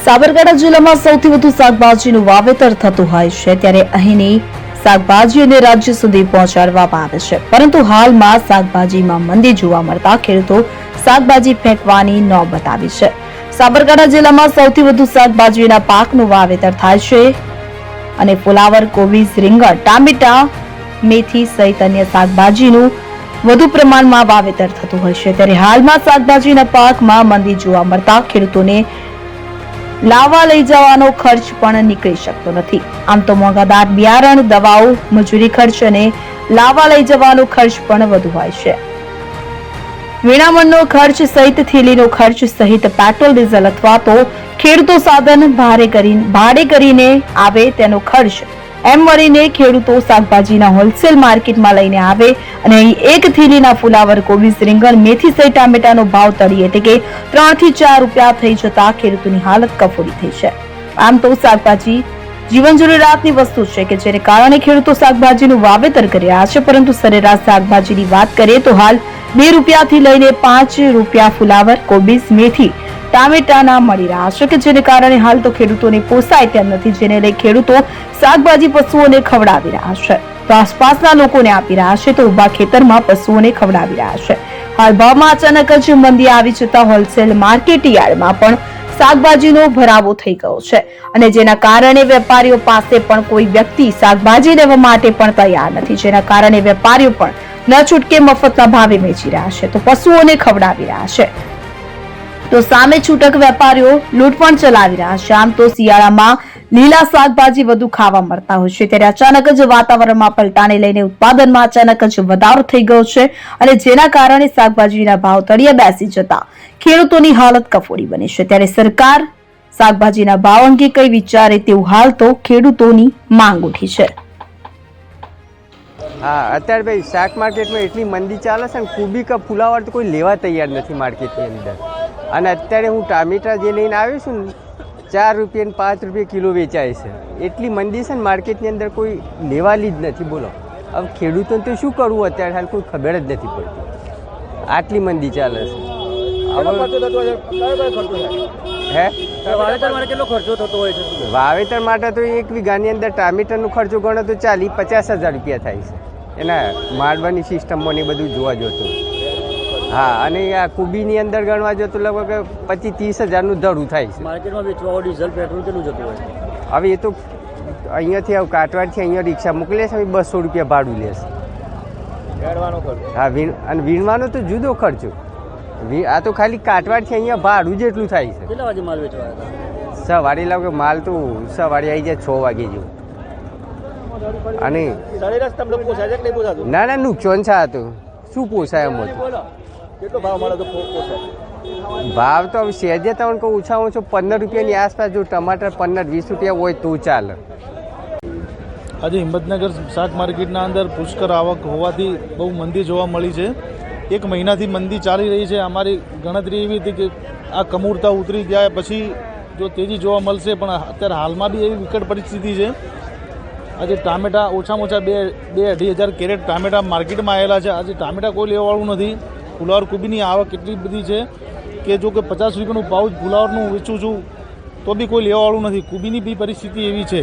સાબરકાંઠા જિલ્લામાં સૌથી વધુ શાકભાજીનું વાવેતર થતું હોય છે, ત્યારે અહીંની શાકભાજીઓને રાજ્ય સુધી પહોંચાડવામાં આવે છે, પરંતુ હાલમાં શાકભાજીમાં મંદી જોવા મળતા ખેડૂતો શાકભાજી ફેંકવાની નોબત આવી છે। સાબરકાંઠા જિલ્લામાં સૌથી વધુ શાકભાજીના પાકનું વાવેતર થાય છે અને ફુલાવર, કોબીજ, રીંગણ, ટામેટા, મેથી સહિત અન્ય શાકભાજીનું વધુ પ્રમાણમાં વાવેતર થતું હોય છે, ત્યારે હાલમાં શાકભાજીના પાકમાં મંદી જોવા મળતા ખેડૂતોને લાવવા લઈ જવાનો ખર્ચ પણ નીકળી શકતો નથી। આમ તો મોંઘાદાર બિયારણ, દવાઓ, મજૂરી ખર્ચ અને લાવવા લઈ જવાનો ખર્ચ પણ વધુ હોય છે। વીણામણનો ખર્ચ સહિત થેલીનો ખર્ચ સહિત પેટ્રોલ, ડીઝલ અથવા તો ખેડૂતો સાધન ભાડે કરીને આવે તેનો ખર્ચ એમ મળીને ખેડૂતો શાકભાજીના હોલસેલ માર્કેટમાં લઈને આવે અને અહીં એક થેલીના ફુલાવર, કોબીજ, રીંગણ, મેથી સહિત ટામેટાનો ભાવ તળીએ એટલે કે 3 થી 4 રૂપિયા થઈ જતા ખેડૂતોની હાલત કફોડી થઈ છે। આમ તો શાકભાજી જીવન જરૂરિયાતની વસ્તુ છે કે જેને કારણે ખેડૂતો શાકભાજીનું વાવેતર કરી રહ્યા છે, પરંતુ સરેરાશ શાકભાજીની વાત કરીએ તો હાલ 2 રૂપિયાથી લઈને 5 રૂપિયા ફુલાવર, કોબીજ, મેથી, ટામેટાના મળી રહ્યા છે કે જેને કારણે હાલ તો ખેડૂતોને પોસાય તેમ નથી, જેને લઈ ખેડૂતો શાકભાજી પશુઓને ખવડાવી રહ્યા છે, તો આસપાસના લોકોને આપી રહ્યા છે, તો ઉભા ખેતરમાં પશુઓને ખવડાવી રહ્યા છે। હાલ ભાવમાં અચાનક જ મંદી આવી જતા હોલસેલ માર્કેટ યાર્ડમાં પણ શાકભાજીનો ભરાવો થઈ ગયો છે અને જેના કારણે વેપારીઓ પાસે પણ કોઈ વ્યક્તિ શાકભાજી લેવા માટે પણ તૈયાર નથી, જેના કારણે વેપારીઓ પણ ન છૂટકે મફતના ભાવે વેચી રહ્યા છે, તો પશુઓને ખવડાવી રહ્યા છે, તો સામે છૂટક વેપારીઓ લૂંટ પણ ચલાવી રહ્યા છે। આમ તો શિયાળામાં લીલા શાકભાજી વધુ ખાવા મળતા હોય છે, ત્યારે અચાનક જ વાતાવરણમાં પલટાને લઈને ઉત્પાદનમાં અચાનક જ વધારો થઈ ગયો છે અને જેના કારણે શાકભાજીના ભાવ તળિયે બેસી જતા ખેડૂતોની હાલત કફોડી બની છે। ત્યારે સરકાર શાકભાજીના ભાવ અંગે કઈ વિચારે તેવું હાલ તો ખેડૂતોની માંગ ઉઠી છે। હા, અત્યારે ભાઈ શાક માર્કેટમાં એટલી મંદી ચાલે છે ને, કોબી કે ફુલાવર તો કોઈ લેવા તૈયાર નથી માર્કેટની અંદર। અને અત્યારે હું ટામેટા જે લઈને આવ્યો છું ને, 4 રૂપિયા ને 5 રૂપિયા કિલો વેચાય છે। એટલી મંદી છે ને માર્કેટની અંદર, કોઈ લેવાલી જ નથી। બોલો હવે ખેડૂતોને તો શું કરવું અત્યારે, હાલ કોઈ ખબર જ નથી પડતી, આટલી મંદી ચાલે છે। વાવેતર માટે તો 1 વીઘાની અંદર ટામેટાનો ખર્ચો ગણો તો 40-50 હજાર રૂપિયા થાય છે, એના માળવાની સિસ્ટમમાં ને બધું જોવા જતું। હા, અને આ કોબીની અંદર ગણવા જતો લગભગ 25-30 હજારનું ધડું થાય છે। માર્કેટમાં વેચવા ડીઝલ, પેટ્રોલ કેટલું જતું હોય? હવે એ તો અહીંયાથી કાટવાડથી અહીંયા રિક્ષા મોકલે છે, 200 રૂપિયા ભાડું લે છે। હા, અને વીણવાનો તો જુદો ખર્ચો। આ તો ખાલી કાટવાડથી અહીંયા ભાડું જેટલું થાય છે। કેટલા વાગે માલ વેચવા આવ્યા? સવારે લાગે માલ તો સવારે આવી જાય 6 વાગે જેવું। અને ના નુકસાન છે, આ તો શું પોસાય એમ હતું। કેટલો ભાવ મળે તો પોસાય? ભાવ તો હવે સહેજે તમને કહું, ઓછામાં ઓછો 15 રૂપિયાની આસપાસ, જો ટમાટર 15-20 રૂપિયા હોય તો ચાલે। આજે હિંમતનગર શાક માર્કેટના અંદર પુષ્કળ આવક હોવાથી બહુ મંદી જોવા મળી છે। 1 મહિનાથી મંદી ચાલી રહી છે। અમારી ગણતરી એવી હતી કે આ કમૂરતા ઉતરી ગયા પછી જો તેજી જોવા મળશે, પણ અત્યારે હાલમાં બી એવી વિકટ પરિસ્થિતિ છે। આજે ટામેટા ઓછામાં ઓછા 2-2.5 હજાર કેરેટ ટામેટા માર્કેટમાં આવેલા છે। આજે ટામેટા કોઈ લેવાવાળું નથી। ફુલાવર, કોબીની આવક એટલી બધી છે કે જો કે 50 રૂપિયાનું પાઉચ ફુલાવરનું વેચું છું તો બી કોઈ લેવાવાળું નથી। કોબીની બી પરિસ્થિતિ એવી છે,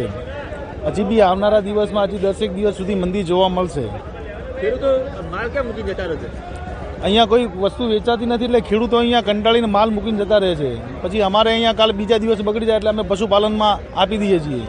હજી બી આવનારા દિવસમાં હજી 10 દિવસ સુધી મંદી જોવા મળશે। ખેડૂતો માલ કેમ મૂકી જતા રહે છે? અહીંયા કોઈ વસ્તુ વેચાતી નથી એટલે ખેડૂતો અહીંયા કંટાળીને માલ મૂકીને જતા રહે છે। પછી અમારે અહીંયા કાલે બીજા દિવસ બગડી જાય એટલે અમે પશુપાલનમાં આપી દઈએ છીએ।